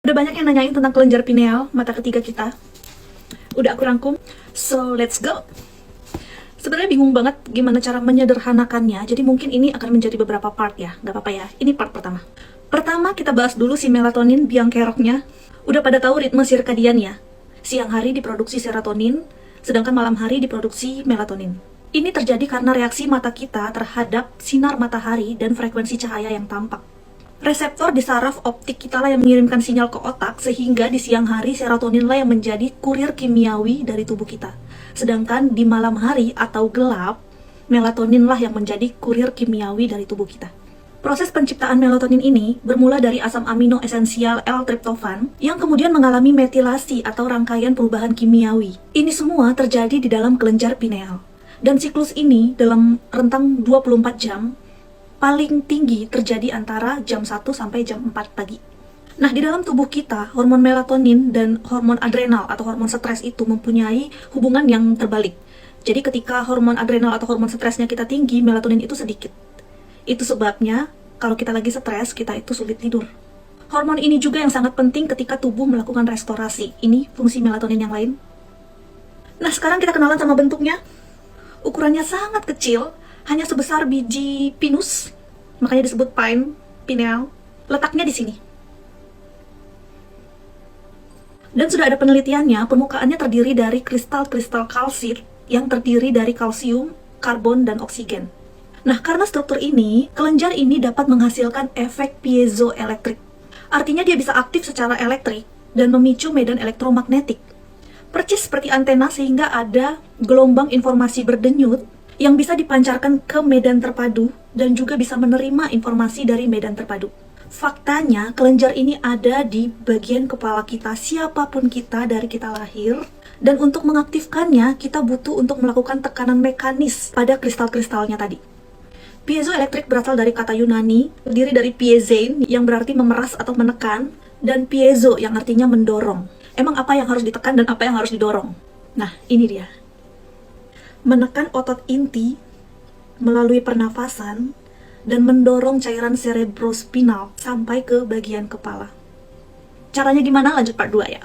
Udah banyak yang nanyain tentang kelenjar pineal, mata ketiga kita. Udah aku rangkum, so let's go. Sebenarnya bingung banget gimana cara menyederhanakannya, jadi mungkin ini akan menjadi beberapa part ya, nggak apa-apa ya. Ini part pertama. Pertama kita bahas dulu si melatonin biang keroknya. Udah pada tahu ritme sirkadian ya? Siang hari diproduksi serotonin, sedangkan malam hari diproduksi melatonin. Ini terjadi karena reaksi mata kita terhadap sinar matahari dan frekuensi cahaya yang tampak. Reseptor di saraf optik kita lah yang mengirimkan sinyal ke otak, sehingga di siang hari serotonin lah yang menjadi kurir kimiawi dari tubuh kita. Sedangkan di malam hari atau gelap, melatonin lah yang menjadi kurir kimiawi dari tubuh kita. Proses penciptaan melatonin ini bermula dari asam amino esensial L-tryptophan yang kemudian mengalami metilasi atau rangkaian perubahan kimiawi. Ini semua terjadi di dalam kelenjar pineal. Dan siklus ini dalam rentang 24 jam paling tinggi terjadi antara jam 1 sampai jam 4 pagi. Nah, di dalam tubuh kita, hormon melatonin dan hormon adrenal atau hormon stres itu mempunyai hubungan yang terbalik. Jadi ketika hormon adrenal atau hormon stresnya kita tinggi, melatonin itu sedikit. Itu sebabnya kalau kita lagi stres, kita itu sulit tidur. Hormon ini juga yang sangat penting ketika tubuh melakukan restorasi. Ini fungsi melatonin yang lain. Nah, sekarang kita kenalan sama bentuknya. Ukurannya sangat kecil, hanya sebesar biji pinus, makanya disebut pine, pineal. Letaknya di sini. Dan sudah ada penelitiannya, permukaannya terdiri dari kristal-kristal kalsit yang terdiri dari kalsium, karbon, dan oksigen. Nah, karena struktur ini, kelenjar ini dapat menghasilkan efek piezoelektrik. Artinya dia bisa aktif secara elektrik dan memicu medan elektromagnetik. Percis seperti antena sehingga ada gelombang informasi berdenyut yang bisa dipancarkan ke medan terpadu dan juga bisa menerima informasi dari medan terpadu. Faktanya, kelenjar ini ada di bagian kepala kita, siapapun kita dari kita lahir. Dan untuk mengaktifkannya, kita butuh untuk melakukan tekanan mekanis pada kristal-kristalnya tadi. Piezoelektrik berasal dari kata Yunani, terdiri dari piezein yang berarti memeras atau menekan, dan piezo yang artinya mendorong. Emang apa yang harus ditekan dan apa yang harus didorong? Nah, ini dia. Menekan otot inti melalui pernafasan dan mendorong cairan cerebrospinal sampai ke bagian kepala. Caranya gimana? Lanjut part 2 ya.